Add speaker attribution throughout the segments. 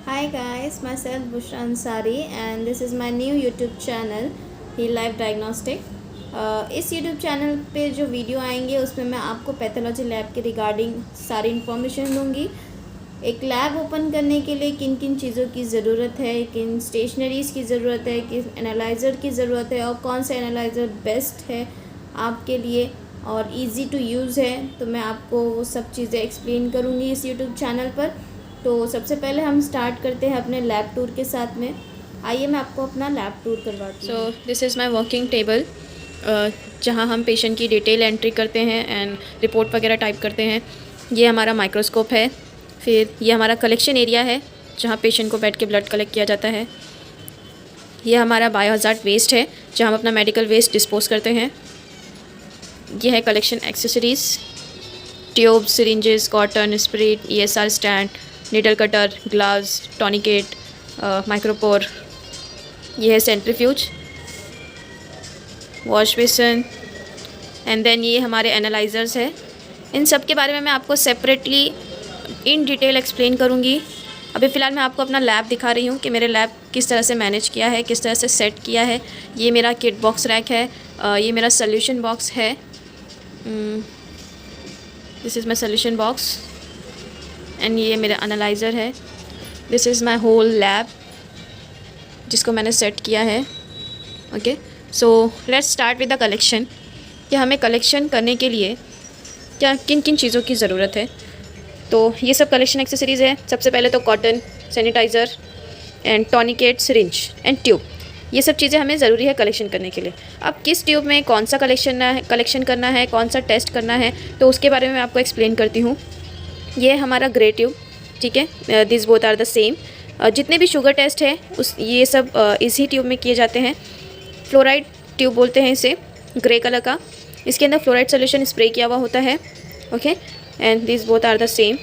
Speaker 1: Hi guys, myself Bushra Ansari and this is my new YouTube channel Heal Life Diagnostic। इस YouTube channel पे जो video आएंगे उसमें मैं आपको पैथोलॉजी लैब के रिगार्डिंग सारी इन्फॉर्मेशन दूंगी। एक लैब ओपन करने के लिए किन किन चीज़ों की ज़रूरत है, किन स्टेशनरीज़ की ज़रूरत है, किस एनालाइज़र की ज़रूरत है और कौन सा एनालाइज़र बेस्ट है आपके लिए और इजी टू यूज़ है, तो मैं आपको वो सब चीज़ें एक्सप्लेन करूँगी इस YouTube चैनल पर। तो सबसे पहले हम स्टार्ट करते हैं अपने लैब टूर के साथ में। आइए मैं आपको अपना लैब टूर करवाती हूँ।
Speaker 2: सो this is my working table जहाँ हम पेशेंट की डिटेल एंट्री करते हैं एंड रिपोर्ट वगैरह टाइप करते हैं। ये हमारा माइक्रोस्कोप है। फिर ये हमारा कलेक्शन एरिया है जहाँ पेशेंट को बैठ के ब्लड कलेक्ट किया जाता है। ये हमारा बायोहजार्ड वेस्ट है जहाँ हम अपना मेडिकल वेस्ट डिस्पोज करते हैं। ये है collection accessories, tube, syringes, cotton, spirit, ESR stand, needle cutter, gloves, tourniquet, micropore. ये है centrifuge, wash basin and then ये हमारे एनालाइज़र्स है। इन सब के बारे में मैं आपको सेपरेटली इन डिटेल एक्सप्लेन करूँगी। अभी फ़िलहाल मैं आपको अपना लैब दिखा रही हूँ कि मेरे लैब किस तरह से मैनेज किया है, किस तरह से सेट किया है। ये मेरा किट बॉक्स रैक है, ये मेरा सोल्यूशन बॉक्स है। This is my solution box एंड ये मेरा एनालाइज़र है। This is my whole lab जिसको मैंने सेट किया है। Okay, so let's start with the collection कि हमें कलेक्शन करने के लिए क्या किन किन चीज़ों की ज़रूरत है। तो ये सब कलेक्शन एक्सेसरीज़ है। सबसे पहले तो cotton, sanitiser and tourniquet, syringe and tube. ये सब चीज़ें हमें ज़रूरी है कलेक्शन करने के लिए। अब किस ट्यूब में कौन सा कलेक्शन करना है, कौन सा टेस्ट करना है, तो उसके बारे में मैं आपको एक्सप्लेन करती हूँ। ये हमारा ग्रे ट्यूब, ठीक है, this both are the same. जितने भी शुगर टेस्ट है ये सब इसी ट्यूब में किए जाते हैं। फ्लोराइड ट्यूब बोलते हैं इसे, ग्रे कलर का। इसके अंदर फ्लोराइड सोल्यूशन स्प्रे किया हुआ होता है। Okay, and this both are the same.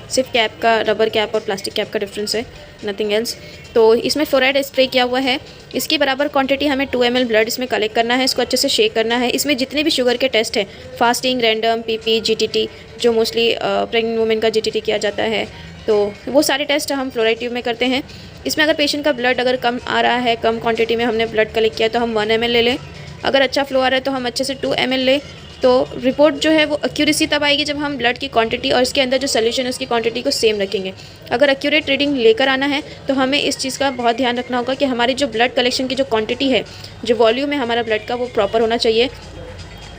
Speaker 2: सिर्फ कैप का, रबर कैप और प्लास्टिक कैप का डिफरेंस है, नथिंग एल्स। तो इसमें फ्लोराइड स्प्रे किया हुआ है। इसकी बराबर क्वांटिटी हमें 2 ml ब्लड इसमें कलेक्ट करना है। इसको अच्छे से शेक करना है। इसमें जितने भी शुगर के टेस्ट हैं, फास्टिंग, रैंडम, PP, GTT, जो मोस्टली प्रेग्नेंट वुमेन का GTT किया जाता है, तो वो सारे टेस्ट हम फ्लोराइड ट्यूब में करते हैं। इसमें अगर पेशेंट का ब्लड अगर कम आ रहा है, कम क्वांटिटी में हमने ब्लड कलेक्ट किया, तो हम 1 ml ले लें। अगर अच्छा फ्लो आ रहा है तो हम अच्छे से 2 ml लें। तो रिपोर्ट जो है वो एक्यूरेसी तब आएगी जब हम ब्लड की क्वांटिटी और इसके अंदर जो सोल्यूशन है उसकी क्वांटिटी को सेम रखेंगे। अगर एक्यूरेट रीडिंग लेकर आना है तो हमें इस चीज़ का बहुत ध्यान रखना होगा कि हमारी जो ब्लड कलेक्शन की जो क्वांटिटी है, जो वॉल्यूम है हमारा ब्लड का, वो प्रॉपर होना चाहिए।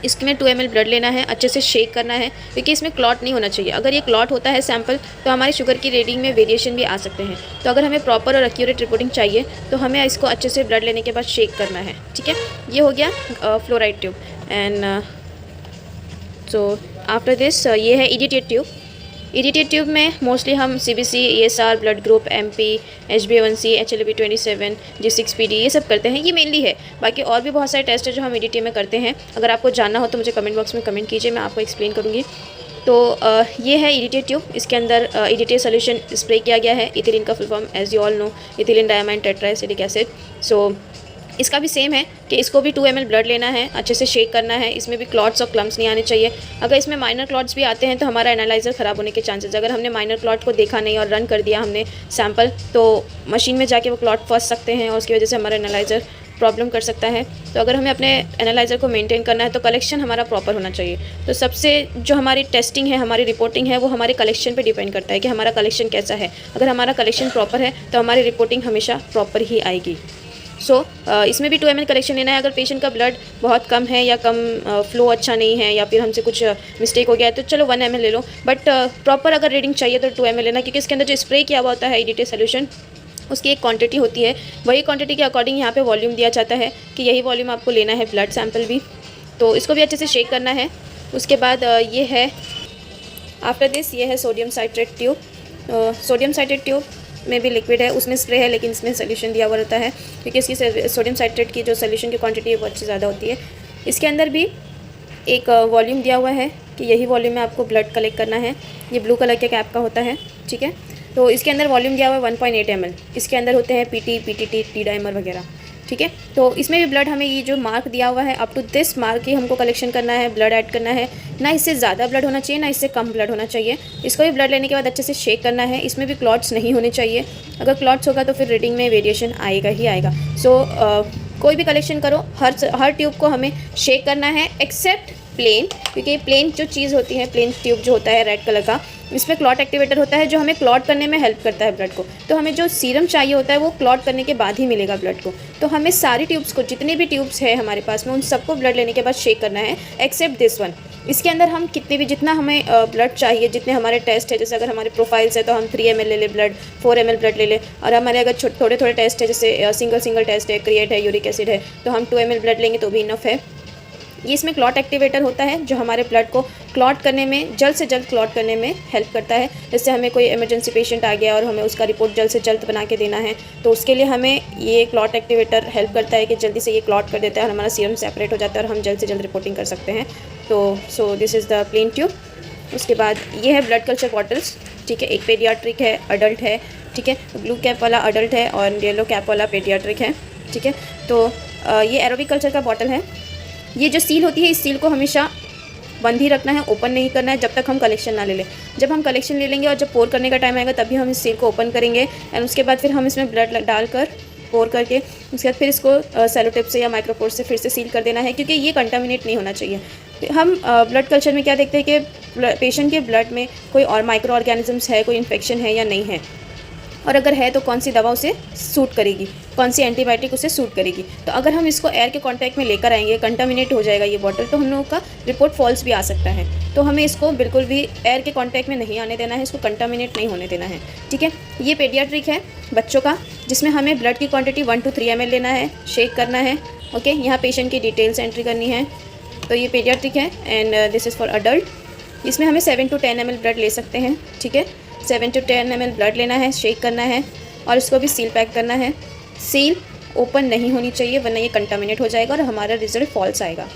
Speaker 2: इसमें 2 ml ब्लड लेना है, अच्छे से शेक करना है क्योंकि इसमें क्लॉट नहीं होना चाहिए। अगर ये क्लॉट होता है सैंपल तो हमारी शुगर की रीडिंग में वेरिएशन भी आ सकते हैं। तो अगर हमें प्रॉपर और एक्यूरेट रिपोर्टिंग चाहिए तो हमें इसको अच्छे से ब्लड लेने के बाद शेक करना है, ठीक है। ये हो गया fluoride tube. And so after this ये है EDTA ट्यूब। EDTA ट्यूब में मोस्टली हम CBC, ESR, blood group, MP, HbA1c, HLA-B27, G6PD ये सब करते हैं। ये मेनली है, बाकी और भी बहुत सारे टेस्ट है जो हम EDTA में करते हैं। अगर आपको जानना हो तो मुझे कमेंट बॉक्स में कमेंट कीजिए, मैं आपको एक्सप्लेन करूँगी। तो ये है EDTA ट्यूब। इसके अंदर EDTA सोल्यूशन स्प्रे किया गया है। इथिलीन का full form as you all know, ethylene diamine tetraacetic acid. So इसका भी सेम है कि इसको भी 2 ml ब्लड लेना है, अच्छे से शेक करना है। इसमें भी क्लॉट्स और क्लम्स नहीं आने चाहिए। अगर इसमें माइनर क्लॉट्स भी आते हैं तो हमारा एनालाइज़र ख़राब होने के चांसेस। अगर हमने माइनर क्लॉट को देखा नहीं और रन कर दिया हमने सैंपल, तो मशीन में जाके वो क्लॉट फंस सकते हैं और उसकी वजह से हमारा एनालाइज़र प्रॉब्लम कर सकता है। तो अगर हमें अपने एनालाइज़र को मेंटेन करना है तो कलेक्शन हमारा प्रॉपर होना चाहिए। तो सबसे जो हमारी टेस्टिंग है, हमारी रिपोर्टिंग है, वो हमारे कलेक्शन पे डिपेंड करता है कि हमारा कलेक्शन कैसा है। अगर हमारा कलेक्शन प्रॉपर है तो हमारी रिपोर्टिंग हमेशा प्रॉपर ही आएगी। सो इसमें भी 2 ml कलेक्शन लेना है। अगर पेशेंट का ब्लड बहुत कम है या कम फ्लो अच्छा नहीं है या फिर हमसे कुछ मिस्टेक हो गया है तो चलो 1 ml ले लो, बट प्रॉपर अगर रीडिंग चाहिए तो 2 ml लेना, क्योंकि इसके अंदर जो स्प्रे किया हुआ होता है EDTA सोल्यूशन, उसकी एक क्वांटिटी होती है। वही क्वांटिटी के अकॉर्डिंग यहाँ पे वॉल्यूम दिया जाता है कि यही वॉल्यूम आपको लेना है ब्लड सैंपल भी। तो इसको भी अच्छे से शेक करना है। उसके बाद ये है आफ्टर दिस, ये है sodium citrate tube. Sodium citrate tube में भी लिक्विड है, उसमें स्प्रे है, लेकिन इसमें सोल्यूशन दिया हुआ रहता है क्योंकि इसकी सोडियम साइट्रेट की जो सोल्यूशन की क्वांटिटी है वो अच्छी ज़्यादा होती है। इसके अंदर भी एक वॉल्यूम दिया हुआ है कि यही वॉल्यूम में आपको ब्लड कलेक्ट करना है। ये ब्लू कलर के कैप का होता है, ठीक है। तो इसके अंदर वॉल्यूम दिया हुआ है 1.8 ml। इसके अंदर होते हैं PT, PTT, टी डाइमर वगैरह। ठीक है। तो इसमें भी ब्लड हमें ये जो मार्क दिया हुआ है अप टू दिस मार्क ही हमको कलेक्शन करना है, ब्लड ऐड करना है। ना इससे ज़्यादा ब्लड होना चाहिए, ना इससे कम ब्लड होना चाहिए। इसको भी ब्लड लेने के बाद अच्छे से शेक करना है। इसमें भी क्लॉट्स नहीं होने चाहिए। अगर क्लॉट्स होगा तो फिर रीडिंग में वेरिएशन आएगा ही आएगा। सो कोई भी कलेक्शन करो, हर ट्यूब को हमें शेक करना है एक्सेप्ट प्लेन, क्योंकि प्लेन जो चीज़ होती है, प्लेन ट्यूब जो होता है रेड कलर का, इसमें क्लॉट एक्टिवेटर होता है जो हमें क्लॉट करने में हेल्प करता है ब्लड को। तो हमें जो सीरम चाहिए होता है वो क्लॉट करने के बाद ही मिलेगा ब्लड को। तो हमें सारी ट्यूब्स को, जितने भी ट्यूब्स है हमारे पास में, उन सबको ब्लड लेने के बाद शेक करना है एक्सेप्ट दिस वन। इसके अंदर हम कितने भी, जितना हमें ब्लड चाहिए, जितने हमारे टेस्ट है, जैसे अगर हमारे प्रोफाइल्स है तो हम 3 ml ले लें ब्लड, 4 ml ब्लड ले लें। और हमारे अगर थोड़े थोड़े टेस्ट है, जैसे सिंगल टेस्ट है, क्रिएट है, यूरिक एसिड है, तो हम 2 ml ब्लड लेंगे तो भी इनफ है। ये इसमें क्लॉट एक्टिवेटर होता है जो हमारे ब्लड को क्लॉट करने में, जल्द से जल्द क्लॉट करने में हेल्प करता है। जैसे हमें कोई इमरजेंसी पेशेंट आ गया और हमें उसका रिपोर्ट जल्द से जल्द बना के देना है, तो उसके लिए हमें ये क्लॉट एक्टिवेटर हेल्प करता है कि जल्दी से ये क्लॉट कर देता है और हमारा सीरम सेपरेट हो जाता है और हम जल्द से जल्द रिपोर्टिंग कर सकते हैं। तो so this is the plain tube. उसके बाद ये है ब्लड कल्चर बॉटल्स, ठीक है। एक पेडियाट्रिक है, अडल्ट है, ठीक है। ब्लू कैप वाला अडल्ट है और येलो कैप वाला पेडियाट्रिक है, ठीक है। तो ये एरोबिक कल्चर का बॉटल है। ये जो सील होती है, इस सील को हमेशा बंद ही रखना है, ओपन नहीं करना है जब तक हम कलेक्शन ना ले लें। जब हम कलेक्शन ले लेंगे और जब पोर करने का टाइम आएगा तभी हम इस सील को ओपन करेंगे एंड उसके बाद फिर हम इसमें ब्लड डालकर पोर करके उसके बाद फिर इसको सेलो टेप से या माइक्रोपोर से फिर से सील कर देना है, क्योंकि ये कंटामिनेट नहीं होना चाहिए। हम ब्लड कल्चर में क्या देखते हैं कि पेशेंट के ब्लड में कोई और माइक्रो ऑर्गेनिजम्स है, कोई इन्फेक्शन है या नहीं है, और अगर है तो कौन सी दवा उसे सूट करेगी, कौन सी एंटीबायोटिक उसे सूट करेगी। तो अगर हम इसको एयर के कांटेक्ट में लेकर आएंगे, कंटामिनेट हो जाएगा ये बॉटल, तो हम लोगों का रिपोर्ट फॉल्स भी आ सकता है। तो हमें इसको बिल्कुल भी एयर के कांटेक्ट में नहीं आने देना है, इसको कंटामिनेट नहीं होने देना है, ठीक है। ये पेडियाट्रिक है बच्चों का, जिसमें हमें ब्लड की क्वांटिटी 1 to 3 ml लेना है, शेक करना है, ओके। यहाँ पेशेंट की डिटेल्स एंट्री करनी है। तो ये पेडियाट्रिक है and this is for adult. इसमें हमें 7 to 10 ml ब्लड ले सकते हैं, ठीक है। 7 to 10 ml ब्लड लेना है, शेक करना है और इसको भी सील पैक करना है। सील ओपन नहीं होनी चाहिए वरना ये कंटामिनेट हो जाएगा और हमारा रिजल्ट फॉल्स आएगा,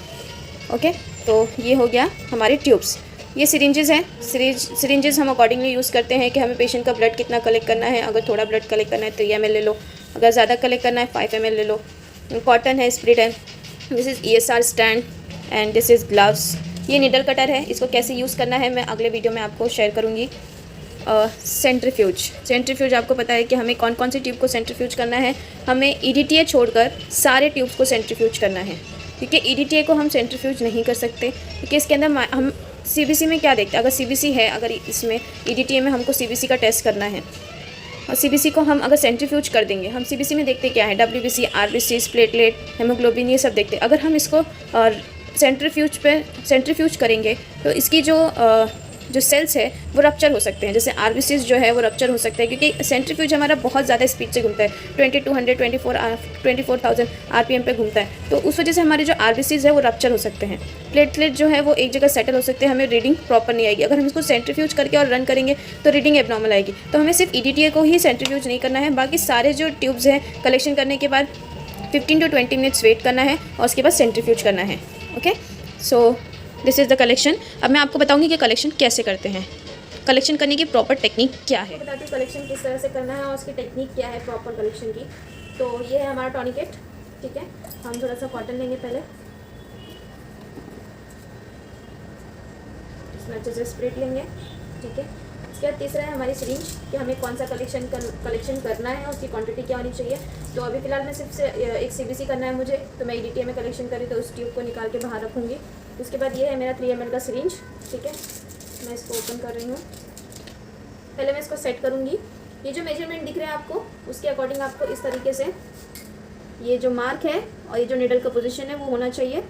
Speaker 2: ओके। तो ये हो गया हमारे ट्यूब्स। ये सिरिंजेस हैं। सिरिंजेस हम अकॉर्डिंगली यूज़ करते हैं कि हमें पेशेंट का ब्लड कितना कलेक्ट करना है। अगर थोड़ा ब्लड कलेक्ट करना है 3 ml ले लो, अगर ज़्यादा कलेक्ट करना है 5 ml ले लो। कॉटन है, स्प्रिट है। This is ESR stand and this is gloves. ये नीडल कटर है, इसको कैसे यूज़ करना है मैं अगले वीडियो में आपको शेयर करूँगी। सेंट्रीफ्यूज आपको पता है कि हमें कौन कौन सी ट्यूब को सेंट्रीफ्यूज करना है। हमें EDTA छोड़कर सारे ट्यूब्स को सेंट्रीफ्यूज करना है, क्योंकि EDTA को हम सेंट्रीफ्यूज नहीं कर सकते, क्योंकि इसके अंदर हम CBC में क्या देखते हैं, अगर CBC है, अगर इसमें EDTA में हमको CBC का टेस्ट करना है और CBC को हम अगर सेंट्रीफ्यूज कर देंगे, हम CBC में देखते क्या है, WBC, RBC, प्लेटलेट, हेमोग्लोबिन, ये सब देखते हैं। अगर हम इसको सेंट्रीफ्यूज करेंगे तो इसकी जो सेल्स है वो रप्चर हो सकते हैं। जैसे RBCs जो है वो रप्चर हो सकते हैं, क्योंकि सेंट्रीफ्यूज हमारा बहुत ज़्यादा स्पीड से घूमता है, 24,000 RPM पे घूमता है। तो उस वजह से हमारे जो RBCs है वो रप्चर हो सकते हैं। प्लेटलेट जो है वो एक जगह सेटल हो सकते हैं, हमें रीडिंग प्रॉपर नहीं आएगी। अगर हम इसको सेंट्रीफ्यूज करके और रन करेंगे तो रीडिंग एबनॉर्मल आएगी। तो हमें सिर्फ EDTA को ही सेंट्रीफ्यूज नहीं करना है, बाकी सारे जो ट्यूब्स हैं कलेक्शन करने के बाद 15 to 20 मिनट्स वेट करना है और उसके बाद सेंट्रीफ्यूज करना है, okay. So this is the collection. अब मैं आपको बताऊंगी कि कलेक्शन कैसे करते हैं, कलेक्शन करने की प्रॉपर टेक्निक क्या है।
Speaker 1: बताती हूँ कलेक्शन किस तरह से करना है और उसकी टेक्निक क्या है प्रॉपर कलेक्शन की। तो ये है हमारा टॉनिकेट, ठीक है। हम थोड़ा सा कॉटन लेंगे पहले, इसमें अच्छे से स्प्रेड लेंगे, ठीक है। उसके बाद तीसरा है हमारी सिरिंज, कि हमें कौन सा कलेक्शन करना है, उसकी क्वांटिटी क्या होनी चाहिए। तो अभी फ़िलहाल मैं सिर्फ एक CBC करना है मुझे, तो मैं EDTA में कलेक्शन करी तो उस ट्यूब को निकाल के बाहर रखूँगी। उसके बाद ये है मेरा 3 ml का सिरिंज, ठीक है। मैं इसको ओपन कर रही हूँ। पहले मैं इसको सेट करूँगी। ये जो मेजरमेंट दिख रहे हैं आपको, उसके अकॉर्डिंग आपको इस तरीके से ये जो मार्क है और ये जो निडल का पोजीशन है वो होना चाहिए।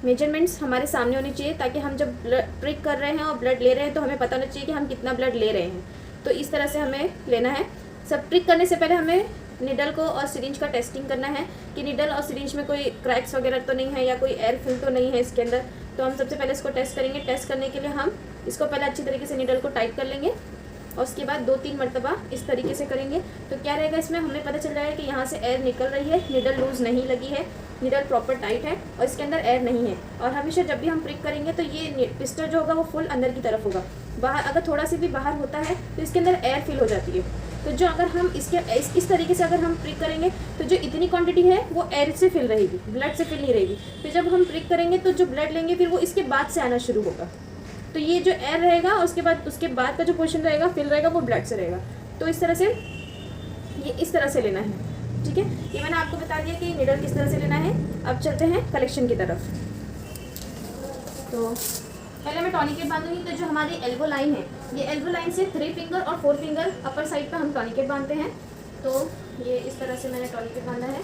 Speaker 1: मेजरमेंट्स हमारे सामने होनी चाहिए, ताकि हम जब ब्लड प्रिक कर रहे हैं और ब्लड ले रहे हैं तो हमें पता होना चाहिए कि हम कितना ब्लड ले रहे हैं। तो इस तरह से हमें लेना है। सब प्रिक करने से पहले हमें निडल को और सिरिंज का टेस्टिंग करना है कि निडल और सिरिंज में कोई क्रैक्स वगैरह तो नहीं है या कोई एयर फिल तो नहीं है इसके अंदर। तो हम सबसे पहले इसको टेस्ट करेंगे। टेस्ट करने के लिए हम इसको पहले अच्छी तरीके से निडल को टाइट कर लेंगे और उसके बाद 2-3 मरतबा इस तरीके से करेंगे। तो क्या रहेगा, इसमें हमें पता चल जाएगा कि यहाँ से एयर निकल रही है, निडल लूज़ नहीं लगी है, निडल प्रॉपर टाइट है और इसके अंदर एयर नहीं है। और हमेशा जब भी हम प्रिक करेंगे तो ये पिस्टल जो होगा वो फुल अंदर की तरफ होगा,
Speaker 2: बाहर अगर थोड़ा सा भी बाहर होता है तो इसके अंदर एयर फिल हो जाती है। तो जो अगर हम इसके इस तरीके से अगर हम प्रिक करेंगे तो जो इतनी क्वांटिटी है वो एयर से फिल रहेगी, ब्लड से फिल नहीं रहेगी। फिर जब हम प्रिक करेंगे तो जो ब्लड लेंगे फिर वो इसके बाद से आना शुरू होगा। तो ये जो एयर रहेगा और उसके बाद का जो पोर्शन रहेगा फिल रहेगा वो ब्लड से रहेगा। तो इस तरह से ये इस तरह से लेना है, ठीक है। ये मैंने आपको बता दिया कि निडल किस तरह से लेना है। अब चलते हैं कलेक्शन की तरफ। तो पहले मैं टॉनिकेट बांधूंगी। तो जो हमारी एल्बो लाइन है, ये एल्बो लाइन से 3 फिंगर और 4 फिंगर अपर साइड पे हम टॉनिकेट बांधते हैं। तो ये इस तरह से मैंने टॉनिकेट बांधा है।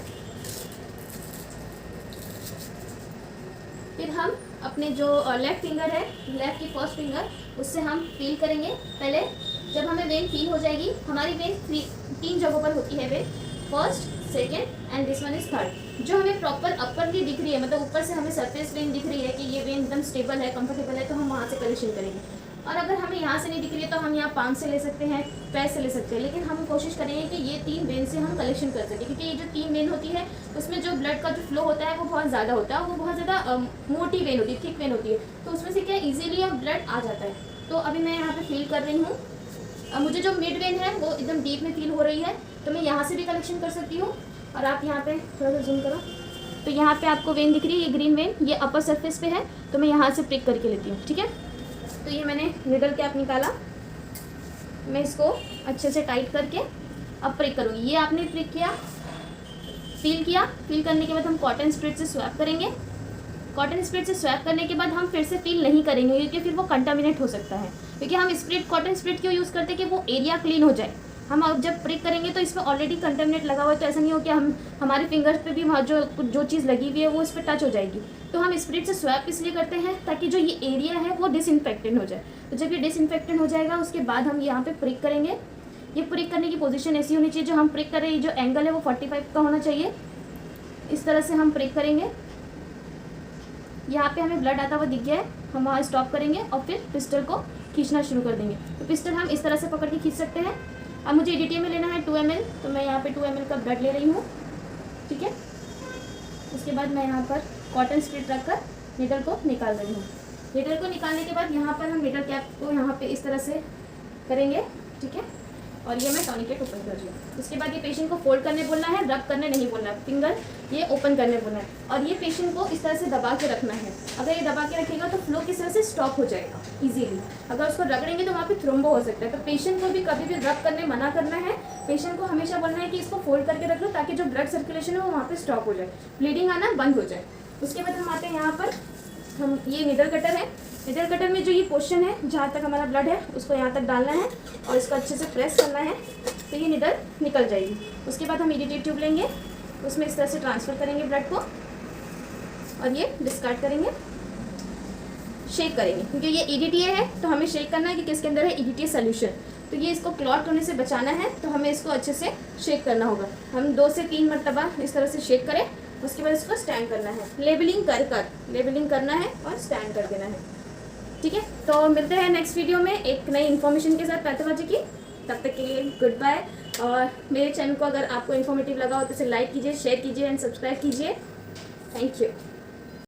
Speaker 2: फिर हम अपने जो लेफ्ट फिंगर है, लेफ्ट की फर्स्ट फिंगर, उससे हम फील करेंगे। पहले जब हमें वेन फील हो जाएगी, हमारी वेन 3 जगहों पर होती है when, first, second and this one is third. जो हमें प्रॉपर अपर दिख रही है, मतलब ऊपर से हमें सरफेस वेन दिख रही है कि ये वेन एकदम स्टेबल है, कंफर्टेबल है, तो हम वहाँ से कलेक्शन करेंगे। और अगर हमें यहाँ से नहीं दिख रही है तो हम यहाँ पाँव से ले सकते हैं, पैर से ले सकते हैं, लेकिन हम कोशिश करेंगे कि ये 3 वेन से हम कलेक्शन कर सकें, क्योंकि ये जो 3 वेन होती है उसमें जो ब्लड का जो फ्लो होता है वो बहुत ज़्यादा होता है, वो बहुत ज़्यादा मोटी वेन होती है, थिक वेन होती है। तो उसमें से क्या ईजिली अब ब्लड आ जाता है। तो अभी मैं यहाँ पे फील कर रही हूँ। मुझे जो मिड वेन है वो एकदम डीप में फील हो रही है, तो मैं यहाँ से भी कलेक्शन कर सकती हूँ। और आप यहाँ पे थोड़ा सा जूम करो, तो यहाँ पे आपको वेन दिख रही है, ये ग्रीन वेन, ये अपर सरफेस पे है, तो मैं यहाँ से प्रिक करके लेती हूँ, ठीक है। तो ये मैंने निडल कैप निकाला, मैं इसको अच्छे से टाइट करके अब प्रिक करूँगी। ये आपने प्रिक किया, फील करने के बाद हम कॉटन स्प्रेड से स्वैप करेंगे। कॉटन स्प्रेड से स्वैप करने के बाद हम फिर से फील नहीं करेंगे, क्योंकि फिर वो कंटामिनेट हो सकता है। क्योंकि हम कॉटन स्प्रेड क्यों यूज़ करते हैं कि वो एरिया क्लीन हो जाए। हम अब जब प्रिक करेंगे तो इसमें ऑलरेडी कंटामिनेट लगा हुआ है, तो ऐसा नहीं हो कि हमारे फिंगर्स पे भी वहाँ जो चीज़ लगी हुई है वो इस पर टच हो जाएगी। तो हम स्प्रेड से स्वैप इसलिए करते हैं ताकि जो ये एरिया है वो डिसइंफेक्टेड हो जाए। तो जब ये डिसइंफेक्टेड हो जाएगा उसके बाद हम यहाँ पे प्रिक करेंगे। ये प्रिक करने की पोजीशन ऐसी होनी चाहिए, जो हम प्रिक कर रहे हैं जो एंगल है वो 45 का होना चाहिए। इस तरह से हम प्रिक करेंगे। यहाँ पे हमें ब्लड आता हुआ दिख गया है, हम वहाँ स्टॉप करेंगे और फिर पिस्टल को खींचना शुरू कर देंगे। तो पिस्टल हम इस तरह से पकड़ के खींच सकते हैं। अब मुझे EDTA में लेना है 2 ml, तो मैं यहाँ पे 2 ml का ब्लड ले रही हूँ, ठीक है। उसके बाद मैं यहाँ पर कॉटन स्प्रेड रख कर निडल को निकाल रही हूँ। निडल को निकालने के बाद यहाँ पर हम निडल कैप को यहाँ पे इस तरह से करेंगे, ठीक है। और ये मैं टॉनिकेट ओपन कर रही हूँ। उसके बाद ये पेशेंट को फोल्ड करने बोलना है, रब करने नहीं बोलना है, फिंगर ये ओपन करने बोलना है। और ये पेशेंट को इस तरह से दबा के रखना है। अगर ये दबा के रखेगा तो फ्लो किस तरह से स्टॉप हो जाएगा इजीली। अगर उसको रगड़ेंगे तो वहाँ पे थ्रोम्बो हो सकता है। तो पेशेंट को भी कभी भी रब करने मना करना है। पेशेंट को हमेशा बोलना है कि इसको फोल्ड करके रख लो, ताकि जो ब्लड सर्कुलेशन है वो वहाँ पर स्टॉप हो जाए, ब्लीडिंग आना बंद हो जाए। उसके बाद हम आते हैं यहाँ पर, हम ये निडल कटर है। निडल कटर में जो ये पोर्शन है जहाँ तक हमारा ब्लड है उसको यहाँ तक डालना है और इसको अच्छे से प्रेस करना है, तो ये निडल निकल जाएगी। उसके बाद हम EDTA ट्यूब लेंगे, उसमें इस तरह से ट्रांसफ़र करेंगे ब्लड को और ये डिस्कार्ड करेंगे, शेक करेंगे। क्योंकि ये EDTA है तो हमें शेक करना है कि किसके अंदर है EDTA सोल्यूशन। तो ये इसको क्लॉट होने से बचाना है, तो हमें इसको अच्छे से शेक करना होगा। हम 2 से 3 मरतबा इस तरह से शेक करें, उसके बाद इसको स्टैंड करना है, लेबलिंग करना है और स्टैंड कर देना है, ठीक है। तो मिलते हैं नेक्स्ट वीडियो में एक नई इन्फॉर्मेशन के साथ पैथोलॉजी की। तब तक के लिए गुड बाय। और मेरे चैनल को अगर आपको इन्फॉर्मेटिव लगा हो तो इसे लाइक कीजिए, शेयर कीजिए एंड सब्सक्राइब कीजिए। Thank you.